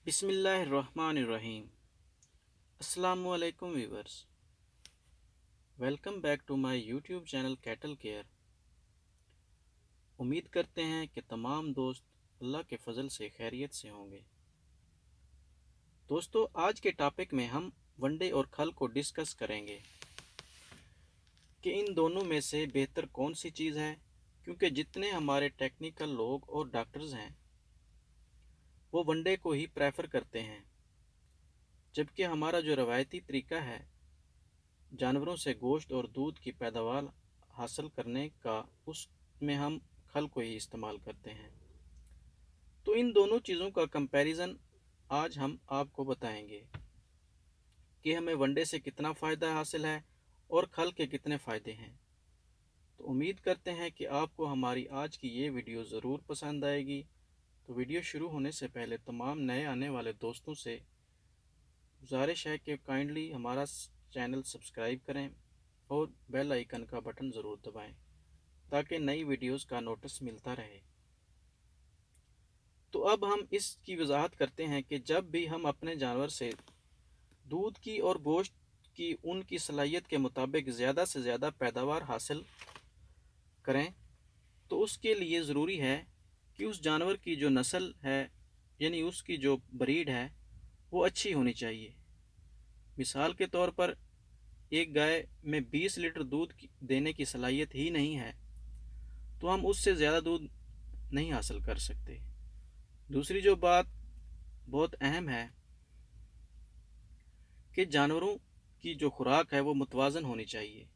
बिस्मिल्लाहिर्रहमानिर्रहीम। अस्सलामुअलैकुम viewers, welcome back to my YouTube channel cattle care. उम्मीद करते हैं कि तमाम दोस्त अल्लाह के फजल से खैरियत से होंगे। दोस्तों, आज के टॉपिक में हम वनडे और खल को डिस्कस करेंगे कि इन दोनों में से बेहतर कौन सी चीज़ है, क्योंकि जितने हमारे टेक्निकल लोग और डॉक्टर्स हैं वो वनडे को ही प्रेफर करते हैं, जबकि हमारा जो रवायती तरीका है जानवरों से गोश्त और दूध की पैदावार हासिल करने का, उसमें हम खल को ही इस्तेमाल करते हैं। तो इन दोनों चीज़ों का कंपैरिजन आज हम आपको बताएंगे कि हमें वनडे से कितना फ़ायदा हासिल है और खल के कितने फ़ायदे हैं। तो उम्मीद करते हैं कि आपको हमारी आज की ये वीडियो ज़रूर पसंद आएगी। तो वीडियो शुरू होने से पहले तमाम नए आने वाले दोस्तों से गुजारिश है कि काइंडली हमारा चैनल सब्सक्राइब करें और बेल आइकन का बटन ज़रूर दबाएं ताकि नई वीडियोस का नोटिस मिलता रहे। तो अब हम इसकी वजाहत करते हैं कि जब भी हम अपने जानवर से दूध की और गोश्त की उनकी सलाहियत के मुताबिक ज़्यादा से ज़्यादा पैदावार हासिल करें, तो उसके लिए ज़रूरी है कि उस जानवर की जो नस्ल है, यानी उसकी जो ब्रीड है, वो अच्छी होनी चाहिए। मिसाल के तौर पर एक गाय में 20 लीटर दूध देने की सलाहियत ही नहीं है, तो हम उससे ज़्यादा दूध नहीं हासिल कर सकते। दूसरी जो बात बहुत अहम है कि जानवरों की जो खुराक है वो मुतवाज़न होनी चाहिए।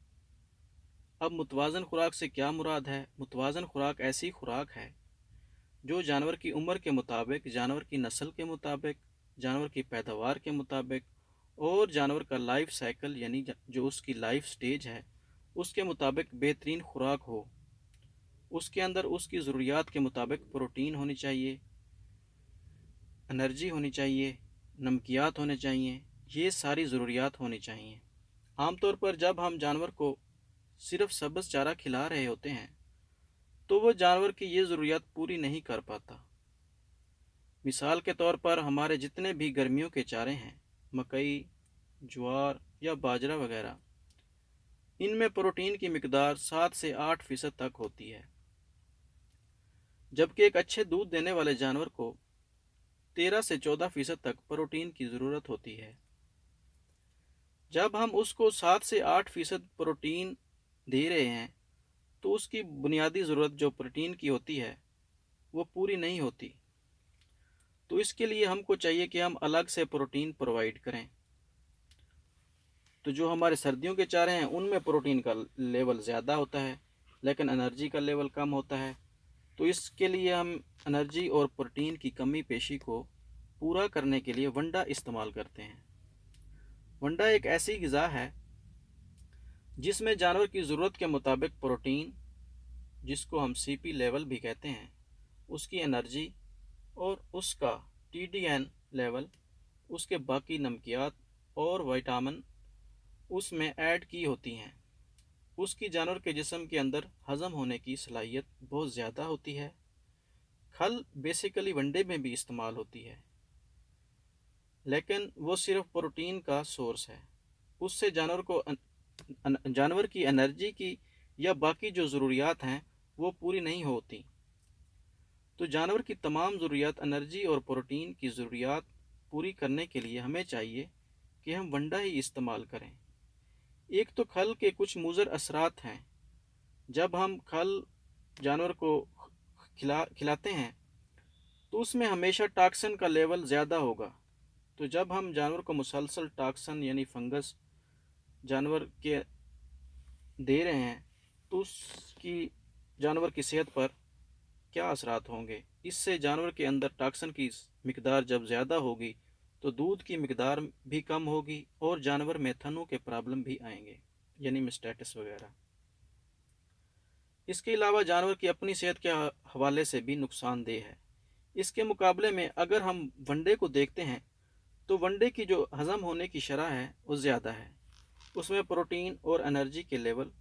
अब मुतवाज़न खुराक से क्या मुराद है? मुतवाज़न खुराक ऐसी खुराक है जो जानवर की उम्र के मुताबिक, जानवर की नस्ल के मुताबिक, जानवर की पैदावार के मुताबिक और जानवर का लाइफ साइकिल यानी जो उसकी लाइफ स्टेज है उसके मुताबिक बेहतरीन खुराक हो। उसके अंदर उसकी ज़रूरियात के मुताबिक प्रोटीन होनी चाहिए, एनर्जी होनी चाहिए, नमकियात होने चाहिए, ये सारी ज़रूरियात होनी चाहिए। आमतौर पर जब हम जानवर को सिर्फ सब्ज़ चारा खिला रहे होते हैं तो वो जानवर की ये ज़रूरियात पूरी नहीं कर पाता। मिसाल के तौर पर हमारे जितने भी गर्मियों के चारे हैं, मकई, ज्वार या बाजरा वगैरह, इनमें प्रोटीन की मिकदार 7 से 8% तक होती है, जबकि एक अच्छे दूध देने वाले जानवर को 13 से 14% तक प्रोटीन की ज़रूरत होती है। जब हम उसको 7 से 8% प्रोटीन दे रहे हैं तो उसकी बुनियादी ज़रूरत जो प्रोटीन की होती है वो पूरी नहीं होती। तो इसके लिए हमको चाहिए कि हम अलग से प्रोटीन प्रोवाइड करें। तो जो हमारे सर्दियों के चारे हैं उनमें प्रोटीन का लेवल ज़्यादा होता है लेकिन एनर्जी का लेवल कम होता है। तो इसके लिए हम एनर्जी और प्रोटीन की कमी पेशी को पूरा करने के लिए वंडा इस्तेमाल करते हैं। वंडा एक ऐसी ग़िज़ा है जिसमें जानवर की ज़रूरत के मुताबिक प्रोटीन, जिसको हम सीपी लेवल भी कहते हैं, उसकी एनर्जी और उसका टीडीएन लेवल, उसके बाकी नमकियात और विटामिन उसमें ऐड की होती हैं। उसकी जानवर के जिस्म के अंदर हज़म होने की सलाहियत बहुत ज़्यादा होती है। खल बेसिकली वनडे में भी इस्तेमाल होती है, लेकिन वो सिर्फ प्रोटीन का सोर्स है। उससे जानवर की एनर्जी की या बाकी जो ज़रूरियात हैं वो पूरी नहीं होती। तो जानवर की तमाम ज़रूरियात, एनर्जी और प्रोटीन की ज़रूरियात पूरी करने के लिए हमें चाहिए कि हम वंडा ही इस्तेमाल करें। एक तो खल के कुछ मुज़र असरात हैं। जब हम खल जानवर को खिलाते हैं तो उसमें हमेशा टॉक्सिन का लेवल ज़्यादा होगा। तो जब हम जानवर को मुसलसल टॉक्सिन यानी फंगस जानवर के दे रहे हैं तो उसकी जानवर की सेहत पर क्या असरात होंगे? इससे जानवर के अंदर टॉक्सिन की मिकदार जब ज़्यादा होगी तो दूध की मिकदार भी कम होगी और जानवर में थनों के प्रॉब्लम भी आएंगे, यानी मिस्टेटिस वगैरह। इसके अलावा जानवर की अपनी सेहत के हवाले से भी नुकसानदेह है। इसके मुकाबले में अगर हम वनडे को देखते हैं तो वनडे की जो हज़म होने की शरह है वो ज़्यादा है। उसमें प्रोटीन और एनर्जी के लेवल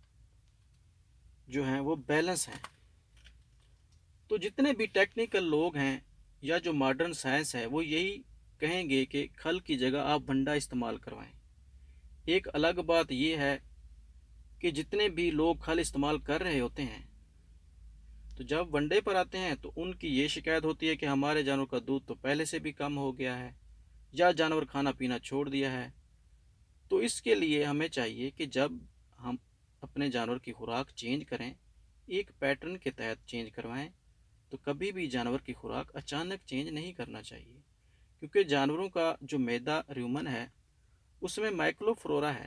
जो हैं वो बैलेंस हैं। तो जितने भी टेक्निकल लोग हैं या जो मॉडर्न साइंस है वो यही کہیں گے کہ کھل کی جگہ آپ ونڈا استعمال کروائیں۔ ایک الگ بات یہ ہے کہ جتنے بھی لوگ کھل استعمال کر رہے ہوتے ہیں تو جب ونڈے پر آتے ہیں تو ان کی یہ شکایت ہوتی ہے کہ ہمارے جانور کا دودھ تو پہلے سے بھی کم ہو گیا ہے یا جانور کھانا پینا چھوڑ دیا ہے۔ تو اس کے لیے ہمیں چاہیے کہ جب ہم اپنے جانور کی خوراک چینج کریں ایک پیٹرن کے تحت چینج کروائیں، تو کبھی بھی جانور کی خوراک اچانک چینج نہیں کرنا چاہیے، کیونکہ جانوروں کا جو معدہ ریومن ہے اس میں مائکرو فلورا ہے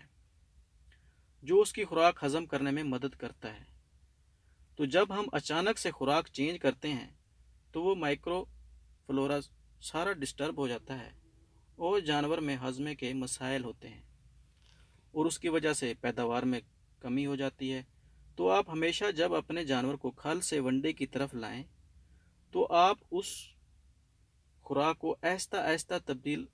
جو اس کی خوراک ہضم کرنے میں مدد کرتا ہے۔ تو جب ہم اچانک سے خوراک چینج کرتے ہیں تو وہ مائکرو فلورا سارا ڈسٹرب ہو جاتا ہے اور جانور میں ہضمے کے مسائل ہوتے ہیں اور اس کی وجہ سے پیداوار میں کمی ہو جاتی ہے۔ تو آپ ہمیشہ جب اپنے جانور کو کھل سے ونڈے کی طرف لائیں تو آپ اس خوراک کو آہستہ آہستہ تبدیل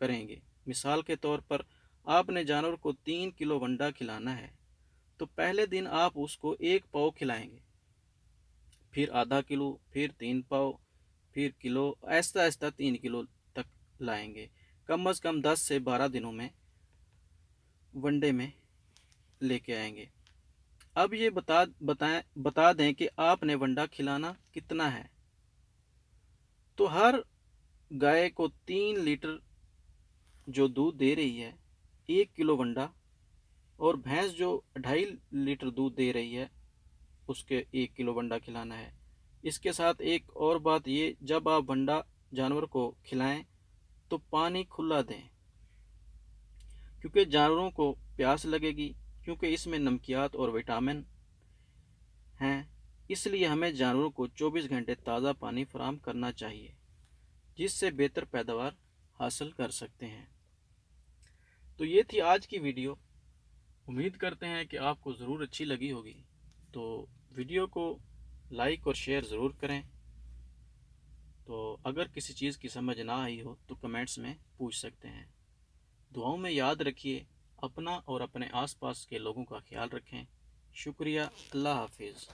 کریں گے۔ مثال کے طور پر آپ نے جانور کو 3 کلو ونڈا کھلانا ہے تو پہلے دن آپ اس کو 1 پاؤ کھلائیں گے، پھر آدھا کلو، پھر 3 پاؤ، پھر کلو، آہستہ آہستہ 3 کلو تک لائیں گے۔ کم از کم 10 سے 12 دنوں میں ونڈے میں لے کے آئیں گے۔ اب یہ بتا دیں کہ آپ نے ونڈا کھلانا کتنا ہے۔ تو ہر گائے کو 3 لیٹر جو دودھ دے رہی ہے 1 کلو ونڈا، اور بھینس جو 2.5 لیٹر دودھ دے رہی ہے اس کے 1 کلو ونڈا کھلانا ہے۔ اس کے ساتھ ایک اور بات یہ، جب آپ ونڈا جانور کو کھلائیں تو پانی کھلا دیں، کیونکہ جانوروں کو پیاس لگے گی، کیونکہ اس میں نمکیات اور وٹامن ہیں۔ اس لیے ہمیں جانوروں کو 24 گھنٹے تازہ پانی فراہم کرنا چاہیے، جس سے بہتر پیداوار حاصل کر سکتے ہیں۔ تو یہ تھی آج کی ویڈیو، امید کرتے ہیں کہ آپ کو ضرور اچھی لگی ہوگی۔ تو ویڈیو کو لائک اور شیئر ضرور کریں۔ تو اگر کسی چیز کی سمجھ نہ آئی ہو تو کمنٹس میں پوچھ سکتے ہیں۔ دعاؤں میں یاد رکھیے، اپنا اور اپنے آس پاس کے لوگوں کا خیال رکھیں۔ شکریہ، اللہ حافظ۔